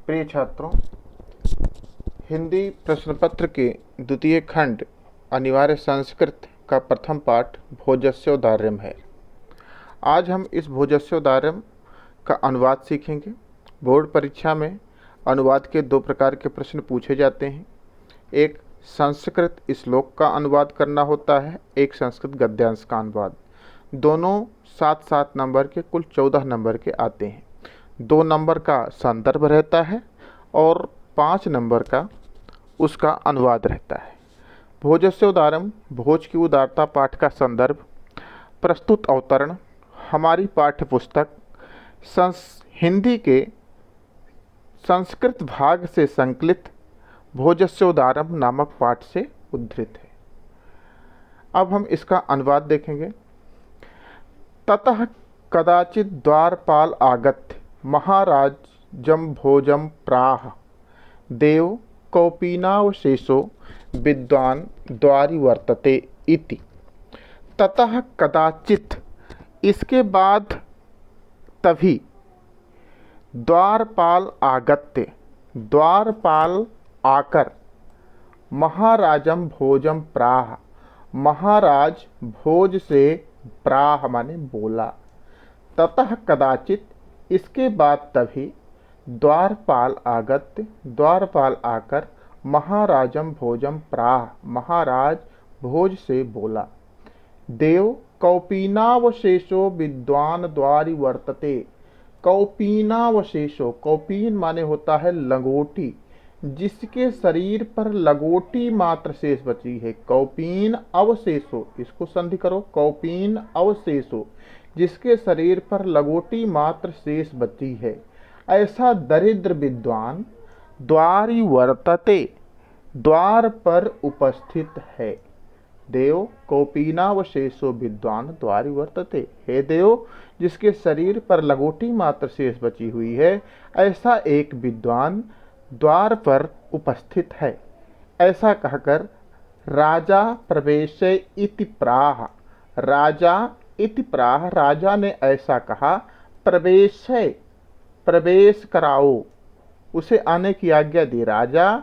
प्रिय छात्रों, हिंदी प्रश्न पत्र के द्वितीय खंड अनिवार्य संस्कृत का प्रथम पाठ भोजस्योदार्यम है। आज हम इस भोजस्योदार्यम का अनुवाद सीखेंगे। बोर्ड परीक्षा में अनुवाद के दो प्रकार के प्रश्न पूछे जाते हैं। एक संस्कृत श्लोक का अनुवाद करना होता है, एक संस्कृत गद्यांश का अनुवाद। दोनों 7-7 नंबर के कुल 14 नंबर के आते हैं। 2 नंबर का संदर्भ रहता है और 5 नंबर का उसका अनुवाद रहता है। भोजस्योदार्यम, भोज की उदारता पाठ का संदर्भ, प्रस्तुत अवतरण हमारी पाठ्य पुस्तक हिंदी के संस्कृत भाग से संकलित भोजस्योदार्यम नामक पाठ से उद्धृत है। अब हम इसका अनुवाद देखेंगे। ततः कदाचित द्वारपाल आगत्य महाराजं भोजं प्राह देव कौपीनावशेषो विद्वान् द्वारि वर्तते इति। ततः कदाचित, इसके बाद तभी, द्वारपाल आगत्य, द्वारपाल आकर, महाराजं भोजं प्राह, महाराज भोज से प्राह माने बोला। ततः कदाचित, इसके बाद तभी, द्वारपाल आगत्य, द्वारपाल आकर, महाराजं भोजं प्राह, महाराज भोज से बोला। देव कौपीनावशेषो विद्वान द्वारि वर्तते। कौपीनावशेषो, कौपीन माने होता है लंगोटी, जिसके शरीर पर लगोटी मात्र शेष बची है। कौपीन अवशेषो, इसको संधि करो, कौपीन अवशेषो, जिसके शरीर पर लगोटी मात्र शेष बची है, ऐसा दरिद्र विद्वान द्वारि वर्तते, द्वार पर उपस्थित है। देव कौपीनावशेषो विद्वान द्वारि वर्तते। हे देव, जिसके शरीर पर लगोटी मात्र शेष बची हुई है, ऐसा एक विद्वान द्वार पर उपस्थित है। ऐसा कहकर राजा प्रवेशे इति प्राह, राजा इति प्राह, राजा ने ऐसा कहा। प्रवेशे, प्रवेश कराओ, उसे आने की आज्ञा दी। राजा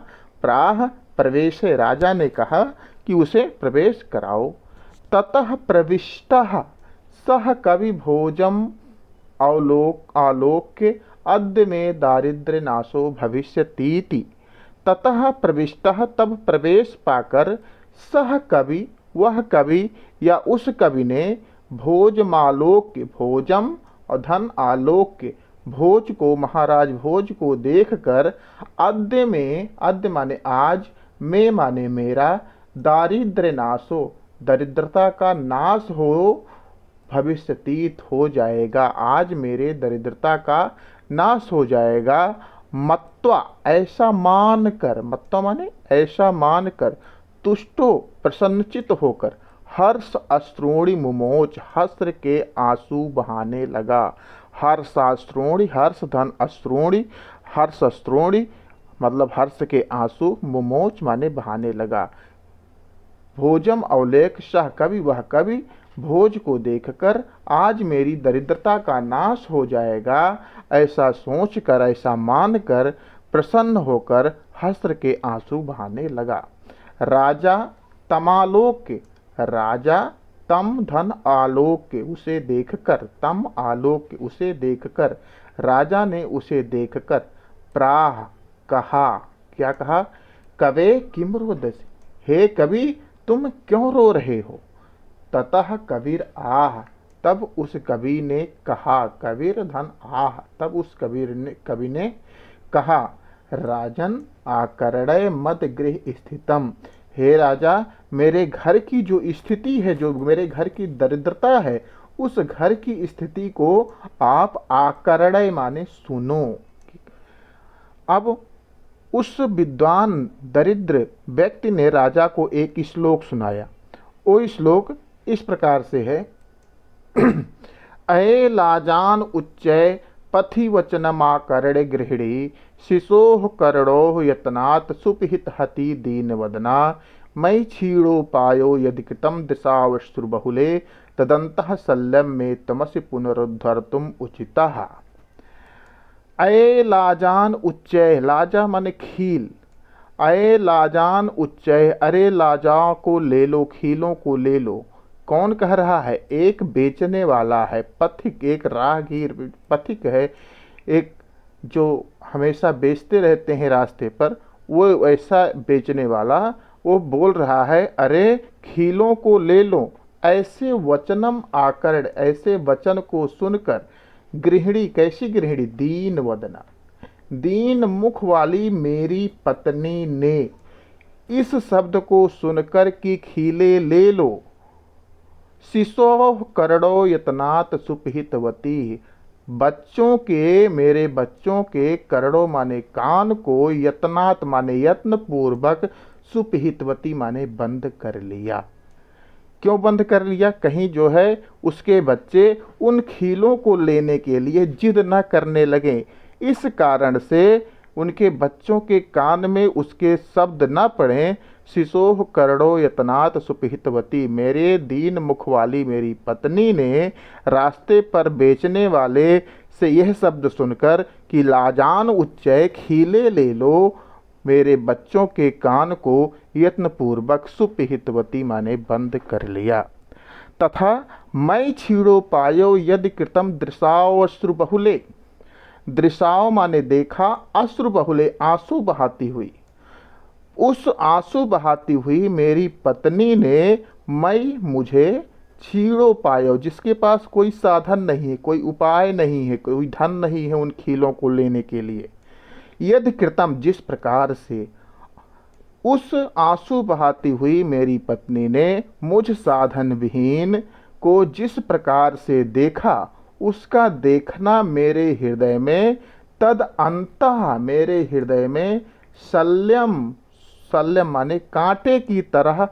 प्राह प्रवेशे, राजा ने कहा कि उसे प्रवेश कराओ। ततः प्रविष्टः सह कवि भोजम आलोक्य अद्य में दारिद्र्य नाशो भविष्यतीति। ततः प्रविष्टः, तब प्रवेश पाकर, सह कवि, वह कवि या उस कवि ने, भोजमालोक्य, भोजम और धन आलोक्य, भोज को, महाराज भोज को देखकर, अद्य में, अद्य माने आज, में माने मेरा, दारिद्र्य नाशो, दरिद्रता का नाश हो, भविष्यतीत हो जाएगा, आज मेरे दरिद्रता का नाश हो जाएगा। मत्वा, ऐसा मानकर, मत्वा माने ऐसा मानकर, तुष्टो प्रसन्नचित होकर, हर्ष अश्रूणि मुमोच, हर्ष के आंसू बहाने लगा। हर्षाश्रूणि, हर्ष धन अश्रूणि, हर्ष अश्रूणि मतलब हर्ष के आंसू, मुमोच माने बहाने लगा। भोजम अवलेख सह कवि, वह कवि भोज को देखकर, आज मेरी दरिद्रता का नाश हो जाएगा, ऐसा सोचकर, ऐसा मानकर, प्रसन्न होकर हर्ष के आंसू बहाने लगा। राजा तमालोक्य, राजा तम धन आलोक्य, उसे देखकर, तम आलोक्य, उसे देखकर, राजा ने उसे देखकर, प्राह कहा, क्या कहा? कवे किम रोदसी, हे कवि तुम क्यों रो रहे हो? ततः कबीर आह, तब उस कवि ने कहा, कबीर धन आह, तब उस कवि ने कहा, राजन आकर्णय मद गृह स्थितम, हे राजा, मेरे घर की जो स्थिति है, जो मेरे घर की दरिद्रता है, उस घर की स्थिति को आप आकर्णय माने सुनो। अब उस विद्वान दरिद्र व्यक्ति ने राजा को एक श्लोक सुनाया। वो श्लोक इस प्रकार से है। अये लाजान उच्चय पथि वचनमाकर्ण्य गृहिणी, शिशोः कर्णोः यतनात् सुपहित हति दीन वदना, मयि क्षीणोपायो यदि कृतं अये लाजान उच्चय, लाजा माने खील, अये लाजान उच्चय, अरे लाजाओं को ले लो, खीलों को ले लो। कौन कह रहा है? एक बेचने वाला है, पथिक, एक राहगीर पथिक है, एक जो हमेशा बेचते रहते हैं रास्ते पर, वो ऐसा बेचने वाला, वो बोल रहा है अरे खीलों को ले लो। ऐसे वचनम आकर्ण, ऐसे वचन को सुनकर गृहिणी, कैसी गृहिणी? दीन वदना, दीन मुख वाली मेरी पत्नी ने इस शब्द को सुनकर कि खीले ले लो, शिशो करोड़ो यतनात् सुपहितवती, बच्चों के, मेरे बच्चों के करोड़ों माने कान को, यतनात् माने यत्न पूर्वक, सुपहितवती माने बंद कर लिया। क्यों बंद कर लिया? कहीं जो है उसके बच्चे उन खीलों को लेने के लिए जिद न करने लगे, इस कारण से उनके बच्चों के कान में उसके शब्द न पड़े। शिशोह करोड़ो यतनात् सुपहितवती, मेरे दीन मुख वाली मेरी पत्नी ने रास्ते पर बेचने वाले से यह शब्द सुनकर कि लाजान उच्चय, खीले ले लो, मेरे बच्चों के कान को यत्नपूर्वक सुपहितवती माने बंद कर लिया। तथा मैं छीड़ो पायो यदि कृतम दृशाओ अश्रु बहुले, दृशाओ माने देखा, अश्रु बहुले आंसू बहाती हुई, उस आंसू बहाती हुई मेरी पत्नी ने, मैं मुझे, छीड़ो पायो, जिसके पास कोई साधन नहीं है, कोई उपाय नहीं है, कोई धन नहीं है उन खीलों को लेने के लिए, यदि कृतम, जिस प्रकार से उस आंसू बहाती हुई मेरी पत्नी ने मुझ साधन विहीन को जिस प्रकार से देखा, उसका देखना मेरे हृदय में, तद अंतः, मेरे हृदय में, शल्यम, शल्यम माने कांटे की तरह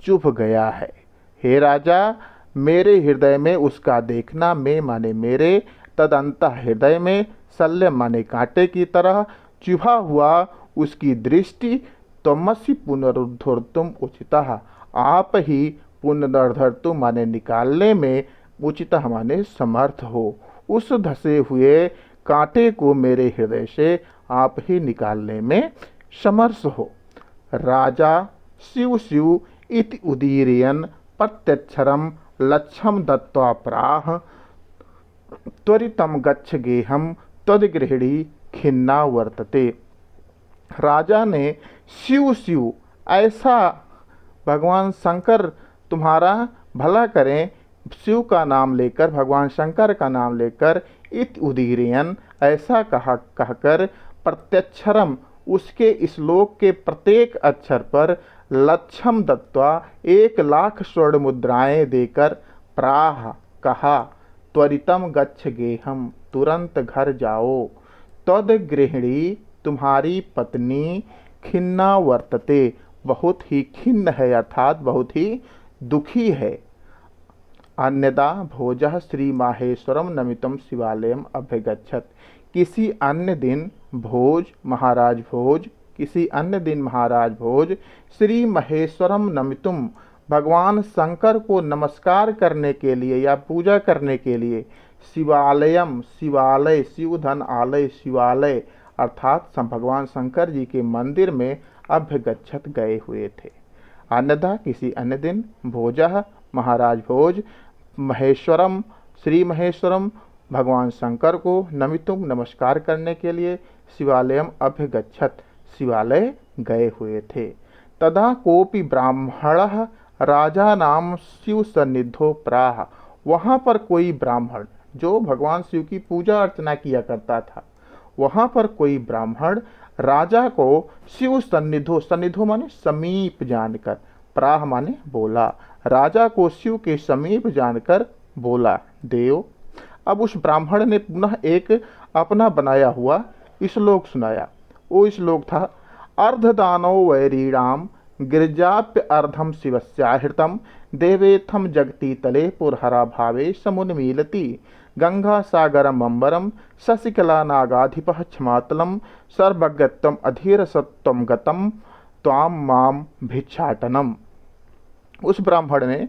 चुभ गया है। हे राजा, मेरे हृदय में उसका देखना, में माने मेरे, तद अंतः हृदय में, शल्यम माने कांटे की तरह चुभा हुआ उसकी दृष्टि, तमसी पुनरुद्धर्तुम उचितः, आप ही पुनरुद्धर्तुम माने निकालने में, उचितः माने समर्थ हो, उस धसे हुए कांटे को मेरे हृदय से आप ही निकालने में समर्थ हो। राजा शिव शिव इति उदीरयन् प्रत्यक्षरम लक्ष्यम दत्त्वा प्राह, त्वरितम गच्छ गेहम तद्गृहिणी खिन्ना वर्तते। राजा ने शिव शिव, ऐसा भगवान शंकर तुम्हारा भला करें, शिव का नाम लेकर, भगवान शंकर का नाम लेकर, इत उदीरयन, ऐसा कहकर, प्रत्यक्षरम, उसके श्लोक के प्रत्येक अक्षर पर, लक्ष्यम दत्त्वा, 1,00,000 स्वर्ण मुद्राएं देकर, प्राह कहा, त्वरितम गच्छ गेहम, तुरंत घर जाओ, तद गृहिणी, तुम्हारी पत्नी, खिन्ना वर्तते, बहुत ही खिन्न है, अर्थात बहुत ही दुखी है। अन्यदा भोजः श्री माहेश्वरम नमितम शिवालयम अभ्यगच्छत, किसी अन्य दिन भोज, महाराज भोज, किसी अन्य दिन महाराज भोज, श्री महेश्वरम नमितुम, भगवान शंकर को नमस्कार करने के लिए या पूजा करने के लिए, शिवालयम, शिवालय, शिवधन आलय, शिवालय अर्थात भगवान शंकर जी के मंदिर में अभ्यगच्छत गए हुए थे। अन्यथा किसी अन्य दिन, भोजः महाराज भोज, महेश्वरम, श्री महेश्वरम, भगवान शंकर को, नमितुम नमस्कार करने के लिए, शिवालयम अभ्यगच्छत, शिवालय गए हुए थे। तदा कोपि ब्राह्मणः राजा नाम शिव सन्निधो प्राह, वहाँ पर कोई ब्राह्मण जो भगवान शिव की पूजा अर्चना किया करता था, वहाँ पर कोई ब्राह्मण राजा को शिव सन्निधो, सन्निधो माने समीप जानकर, प्राह माने बोला, राजा को शिव के समीप जानकर बोला, देव। अब उस ब्राह्मण ने पुनः एक अपना बनाया हुआ श्लोक सुनाया। वो श्लोक था, अर्धदानो वैरीणाम गिरिजाप्य अर्धम शिवस्याहृतम, देवेथम जगती तले पुरहरा भावे समुन्मीलति, गंगा सागरम अंबरम शशिकला नागाधिप क्षमातलम, सर्वगतम अधीरसत्वम गतम त्वाम माम भिक्षाटनम। उस ब्राह्मण ने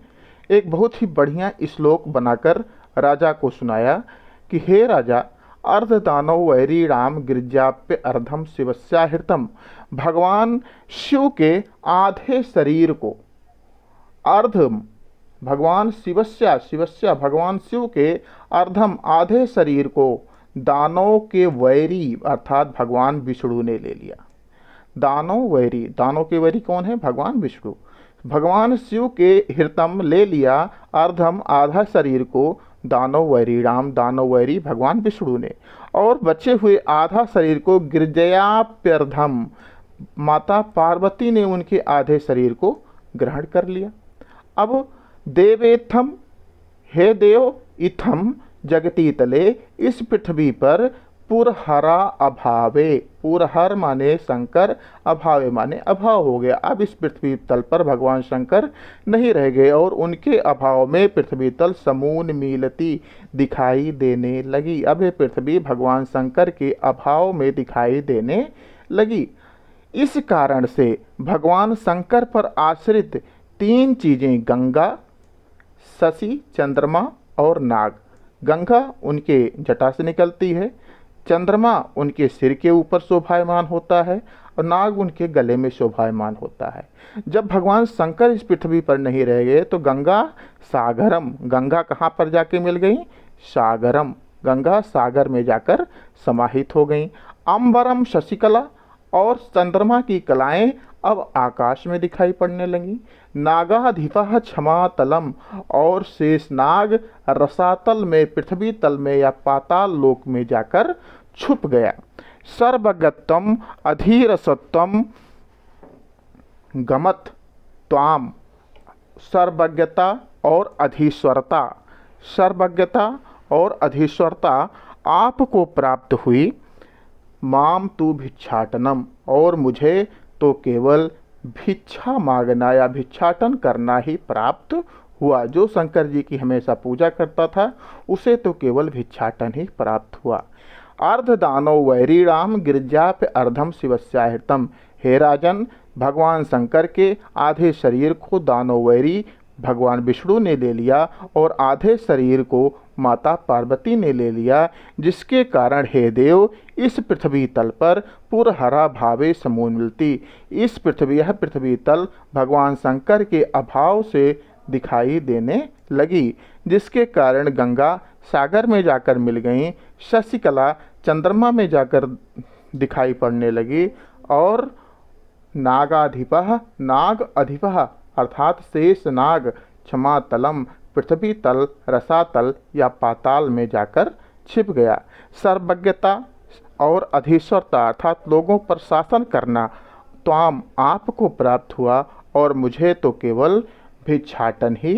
एक बहुत ही बढ़िया श्लोक बनाकर राजा को सुनाया कि हे राजा, अर्धदानव वैरी राम गिरिजाप्य अर्धम शिवस्याहृतम। भगवान शिव के आधे शरीर को, अर्धम भगवान शिवस्या भगवान शिव के अर्धम आधे शरीर को दानव के वैरी अर्थात भगवान विष्णु ने ले लिया। दानव के वैरी कौन है? भगवान विष्णु। भगवान शिव के हृतम ले लिया अर्धम आधा शरीर को दानव वैरी राम, दानव वैरी भगवान विष्णु ने, और बचे हुए आधा शरीर को गिरजयाप्यर्धम माता पार्वती ने उनके आधे शरीर को ग्रहण कर लिया। अब देवेत्थम, हे देव, इत्थम जगती तले, इस पृथ्वी पर पुरहरा अभावे, पुरहर माने शंकर, अभावे माने अभाव हो गया। अब इस पृथ्वी तल पर भगवान शंकर नहीं रह गए और उनके अभाव में पृथ्वी तल समून मीलती दिखाई देने लगी। अब ये पृथ्वी भगवान शंकर के अभाव में दिखाई देने लगी। इस कारण से भगवान शंकर पर आश्रित तीन चीज़ें, गंगा, शशि, चंद्रमा और नाग। गंगा उनके जटा से निकलती है, चंद्रमा उनके सिर के ऊपर शोभायमान होता है और नाग उनके गले में शोभायमान होता है। जब भगवान शंकर इस पृथ्वी पर नहीं रह गए तो गंगा सागरम, गंगा कहाँ पर जाके मिल गई? सागरम, गंगा सागर में जाकर समाहित हो गई। अंबरम शशिकला, और चंद्रमा की कलाएं अब आकाश में दिखाई पड़ने लगी। नागाधिपः क्षमा तलम, और शेषनाग रसातल में, पृथ्वी तल में या पाताल लोक में जाकर छुप गया। सर्वगतम अधीरसत्वम गमत त्वाम, सर्वज्ञता और अधीश्वरता, सर्वज्ञता और अधीश्वरता आपको प्राप्त हुई। माम तू भिक्षाटनम, और मुझे तो केवल भिक्षा मांगना या भिक्षाटन करना ही प्राप्त हुआ। जो शंकर जी की हमेशा पूजा करता था उसे तो केवल भिक्षाटन ही प्राप्त हुआ। अर्ध दानव वैरी राम गिरिजाप्य अर्धम शिवस्याहृतम, हे राजन, भगवान शंकर के आधे शरीर को दानव वैरी भगवान विष्णु ने ले लिया और आधे शरीर को माता पार्वती ने ले लिया, जिसके कारण हे देव, इस पृथ्वी तल पर पुरहरा भावे समून मिलती। इस पृथ्वी, यह पृथ्वी तल भगवान शंकर के अभाव से दिखाई देने लगी, जिसके कारण गंगा सागर में जाकर मिल गई, शशिकला चंद्रमा में जाकर दिखाई पड़ने लगी, और नागाधिपः, नाग अधिपः अर्थात शेष नाग क्षमा तलम, पृथ्वी तल, रसातल या पाताल में जाकर छिप गया। सर्वज्ञता और अधीश्वरता अर्थात लोगों पर शासन करना त्वाम आपको प्राप्त हुआ, और मुझे तो केवल भिक्षाटन ही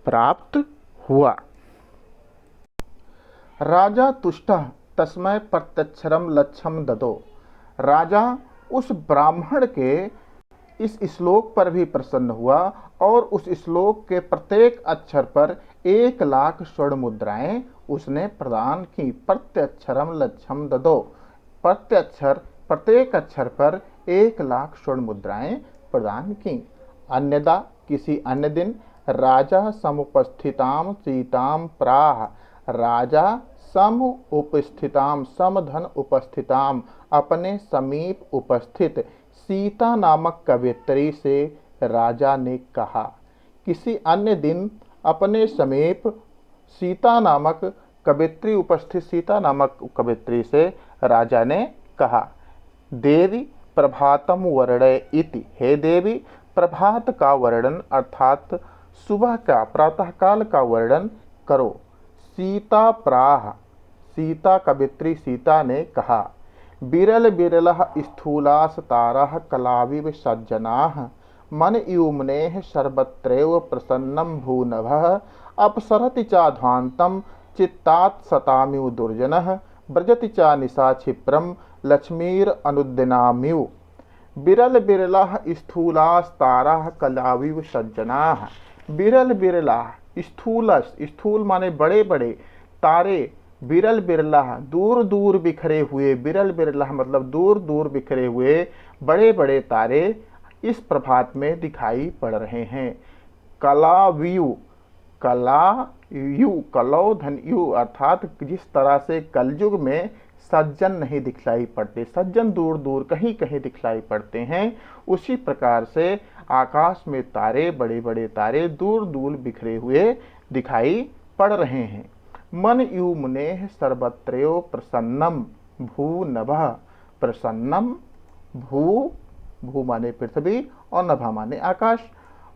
प्राप्त हुआ। राजा तुष्टः तस्मै प्रत्यक्षरम लक्ष्यम ददो, राजा उस ब्राह्मण के इस श्लोक पर भी प्रसन्न हुआ और उस श्लोक के प्रत्येक अक्षर पर 1,00,000 स्वर्ण मुद्राएं उसने प्रदान की। प्रत्यक्षरम लक्ष्यम ददो, प्रत्येक अक्षर पर 1,00,000 स्वर्ण मुद्राएं प्रदान की। अन्यदा, किसी अन्य दिन, राजा समुपस्थिताम सीताम प्राह, राजा सम उपस्थिताम, समधन उपस्थिताम, अपने समीप उपस्थित सीता नामक कवियत्री से राजा ने कहा। किसी अन्य दिन अपने समीप सीता नामक कवियत्री उपस्थित सीता नामक कवियत्री से राजा ने कहा, देवी प्रभातम वर्णय इति, हे देवी, प्रभात का वर्णन अर्थात सुबह का, प्रातःकाल का वर्णन करो। सीता प्राह, सीता कवियत्री सीता ने कहा, बिरल बिरलः स्थूलास ताराः कलाविव सज्जनाः, मन युम्नेः सर्वत्रैव प्रसन्नं भूनभः, अपसरति चाध्वान्तं चित्तात् सतामिव दुर्जनः, व्रजति चा निशा क्षिप्रं लक्ष्मीर अनुद्दिनामिव। बिरल बिरलः स्थूलास ताराः कलाविव सज्जनाः, बिरल बिरला, स्थूलस, स्थूल माने बड़े बड़े तारे, बिरल बिरला दूर दूर बिखरे हुए, बिरल बिरला मतलब दूर दूर बिखरे हुए बड़े बड़े तारे इस प्रभात में दिखाई पड़ रहे हैं। कलावियु, कला यु कलौ धन यु अर्थात जिस तरह से कलयुग में सज्जन नहीं दिखलाई पड़ते, सज्जन दूर दूर कहीं कहीं दिखलाई पड़ते हैं, उसी प्रकार से आकाश में तारे, बड़े बड़े तारे दूर दूर बिखरे हुए दिखाई पड़ रहे हैं। मन यु मुनेः सर्वत्रयो प्रसन्नम भू नभः। प्रसन्नम भू, भू माने पृथ्वी और नभः माने आकाश।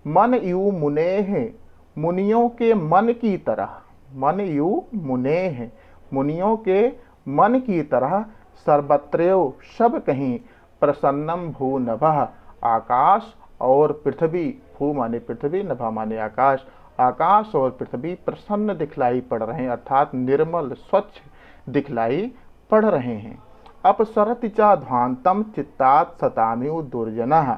मन यु मुनेः, मुनियों के मन की तरह, मन यु मुनेः, मुनियों के मन की तरह, सर्वत्रयो सब कहीं, प्रसन्नम भू नभः, आकाश और पृथ्वी, भू माने पृथ्वी, नभः माने आकाश, आकाश और पृथ्वी प्रसन्न दिखलाई पड़ रहे हैं, अर्थात निर्मल स्वच्छ दिखलाई पड़ रहे हैं। अपसरति च ध्वांतम चित्तात् सताम्यु दुर्जनः।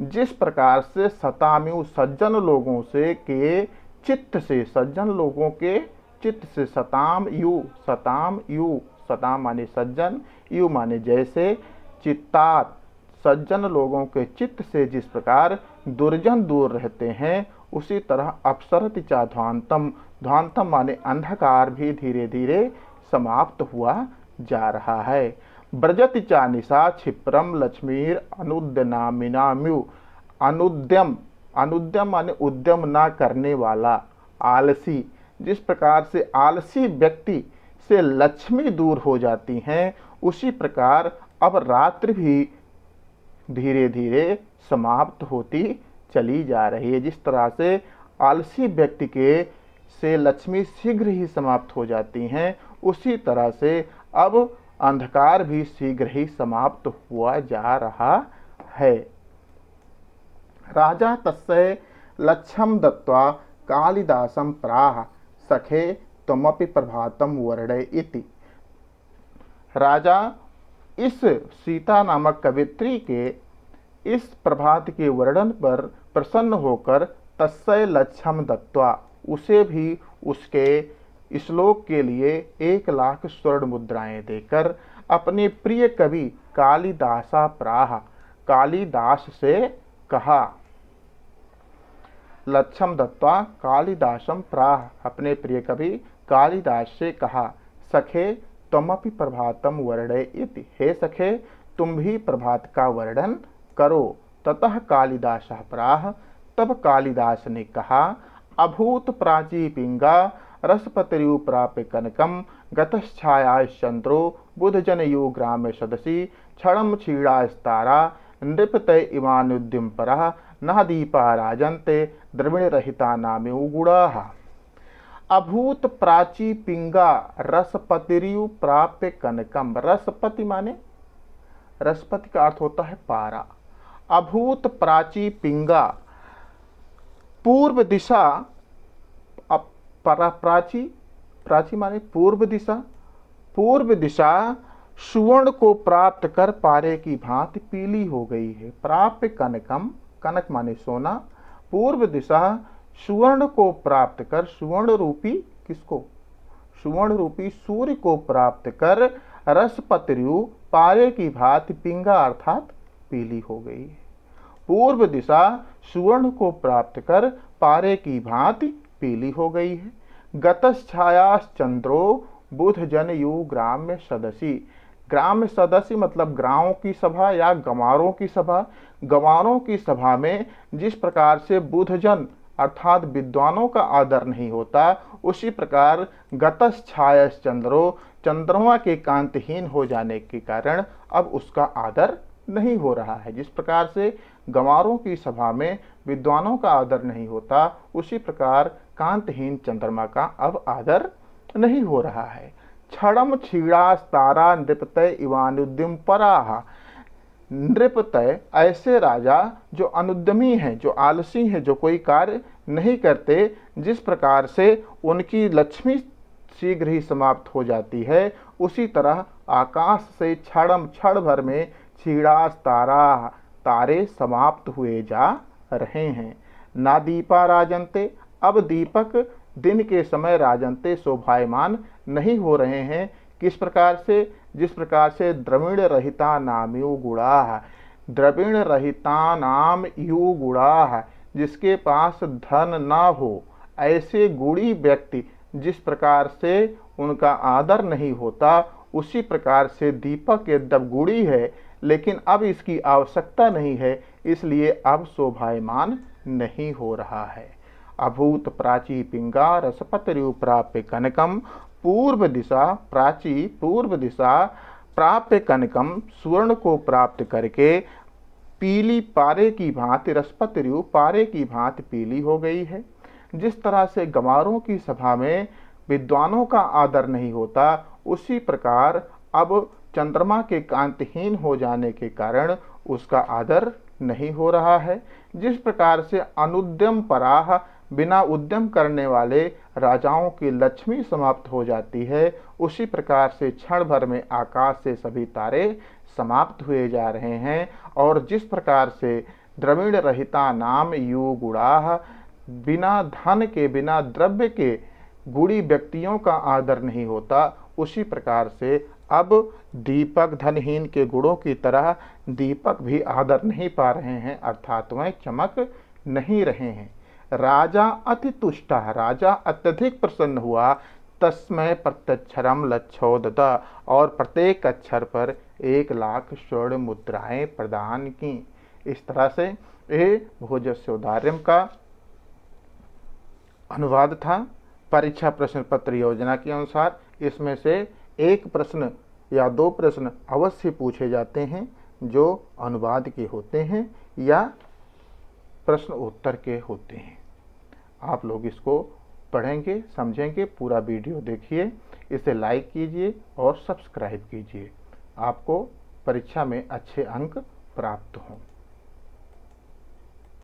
जिस प्रकार से सताम्यु सज्जन लोगों से के चित्त से, सज्जन लोगों के चित्त से, सताम यु, सताम यु, सताम माने सज्जन, यु माने जैसे, चित्तात सज्जन लोगों के चित्त से जिस प्रकार दुर्जन दूर रहते हैं, उसी तरह अपसरति च ध्वांतम, ध्वांतम माने अंधकार भी धीरे धीरे समाप्त हुआ जा रहा है। ब्रजति च निशा क्षिप्रम लक्ष्मीर अनुद्यनामिनाम्यु। अनुद्यम, अनुद्यम माने उद्यम ना करने वाला, आलसी, जिस प्रकार से आलसी व्यक्ति से लक्ष्मी दूर हो जाती हैं, उसी प्रकार अब रात्रि भी धीरे धीरे समाप्त होती चली जा रही है। जिस तरह से आलसी व्यक्ति के से लक्ष्मी शीघ्र ही समाप्त हो जाती हैं, उसी तरह से अब अंधकार भी शीघ्र ही समाप्त हुआ जा रहा है। राजा तस्य लक्ष्यम दत्वा कालिदासम प्राह सखे त्वमपि प्रभातम वर्णय इति। राजा इस सीता नामक कवित्री के इस प्रभात के वर्णन पर प्रसन्न होकर तस्य लक्ष्यम दत्वा, उसे भी उसके श्लोक के लिए 1,00,000 स्वर्ण मुद्राएं देकर अपने प्रिय कवि कालिदासा प्राह, कालिदास से कहा। लक्ष्यम दत्वा कालिदासम प्राह, अपने प्रिय कवि कालिदास से कहा। सखे त्वमपि प्रभातम वर्णय इति, हे सखे तुम भी प्रभात का वर्णन करो। ततः कालिदास प्राह, तब कालिदास ने कहा। अभूत प्राची पिंगा रसपतिरु प्राप्य कनकम गतश्छायाश्चंद्रो बुधजनयो ग्राम्य सदसी क्षणम क्षीणास्तारा नृपतय इमानुद्यम परः न दीपा राजन्ते द्रविणरहिता नाम्यो गुणाः। अभूत प्राची पिंगा रसपतिरु प्राप्य कनकम। रसपति माने, रसपति का अर्थ होता है पारा। अभूत प्राची पिंगा, पूर्व दिशा, प्राची, प्राची माने पूर्व दिशा, पूर्व दिशा सुवर्ण को प्राप्त कर पारे की भांति पीली हो गई है। प्राप्य कनकम, कनक माने सोना, पूर्व दिशा सुवर्ण को प्राप्त कर, सुवर्ण रूपी किसको, सुवर्ण रूपी सूर्य को प्राप्त कर रसपतिरु पारे की भांति पिंगा अर्थात पीली हो गई है। पूर्व दिशा सुवर्ण को प्राप्त कर पारे की भांति पीली हो गई है। गतश्छायाश्चंद्रो बुध जन यु ग्राम्य सदसी। ग्राम्य सदस्य मतलब गांवों की सभा या गंवारों की सभा। गंवारों की सभा में जिस प्रकार से बुधजन अर्थात विद्वानों का आदर नहीं होता, उसी प्रकार गतश्छायाश्चंद्रो, चंद्रमा के कांतिहीन हो जाने के कारण अब उसका आदर नहीं हो रहा है। जिस प्रकार से गंवारों की सभा में विद्वानों का आदर नहीं होता, उसी प्रकार कांतहीन चंद्रमा का अब आदर नहीं हो रहा है। क्षणम क्षीणास्तारा नृपतय इवानुद्यम पराह। नृपतय ऐसे राजा जो अनुद्यमी हैं, जो आलसी हैं, जो कोई कार्य नहीं करते, जिस प्रकार से उनकी लक्ष्मी शीघ्र ही समाप्त हो जाती है, उसी तरह आकाश से क्षण भर में क्षीणास्तारा, तारे समाप्त हुए जा रहे हैं। ना दीपा राजन्ते, अब दीपक दिन के समय राजन्ते शोभायमान नहीं हो रहे हैं। किस प्रकार से, जिस प्रकार से द्रविण रहिता नाम्यो गुणाः, द्रविण रहिता नाम यु गुणाः, जिसके पास धन ना हो ऐसे गुणी व्यक्ति जिस प्रकार से उनका आदर नहीं होता, उसी प्रकार से दीपक यद्यप गुड़ी है लेकिन अब इसकी आवश्यकता नहीं है, इसलिए अब शोभायमान नहीं हो रहा है। अभूत प्राची पिंगा रसपतरु प्राप्य कनकम, पूर्व दिशा प्राची पूर्व दिशा प्राप्य कनकम, स्वर्ण को प्राप्त करके पीली पारे की भांति रसपतरु पारे की भांति पीली हो गई है। जिस तरह से गंवारों की सभा में विद्वानों का आदर नहीं होता, उसी प्रकार अब चंद्रमा के कांतिहीन हो जाने के कारण उसका आदर नहीं हो रहा है। जिस प्रकार से अनुद्यम पराह बिना उद्यम करने वाले राजाओं की लक्ष्मी समाप्त हो जाती है, उसी प्रकार से क्षण भर में आकाश से सभी तारे समाप्त हुए जा रहे हैं। और जिस प्रकार से द्रविण रहिता नाम यु गुणाः, बिना धन के बिना द्रव्य के गुणी व्यक्तियों का आदर नहीं होता, उसी प्रकार से अब दीपक धनहीन के गुणों की तरह दीपक भी आदर नहीं पा रहे हैं, अर्थात वह चमक नहीं रहे हैं। राजा अति तुष्टः, राजा अत्यधिक प्रसन्न हुआ। तस्मै प्रत्यक्षरम लक्षोदता, और प्रत्येक अक्षर पर 1,00,000 स्वर्ण मुद्राएं प्रदान की। इस तरह से ये भोजस्योदार्यम का अनुवाद था। परीक्षा प्रश्न पत्र योजना के अनुसार इसमें से एक प्रश्न या 2 प्रश्न अवश्य पूछे जाते हैं जो अनुवाद के होते हैं या प्रश्न उत्तर के होते हैं। आप लोग इसको पढ़ेंगे, समझेंगे, पूरा वीडियो देखिए, इसे लाइक कीजिए और सब्सक्राइब कीजिए। आपको परीक्षा में अच्छे अंक प्राप्त हों।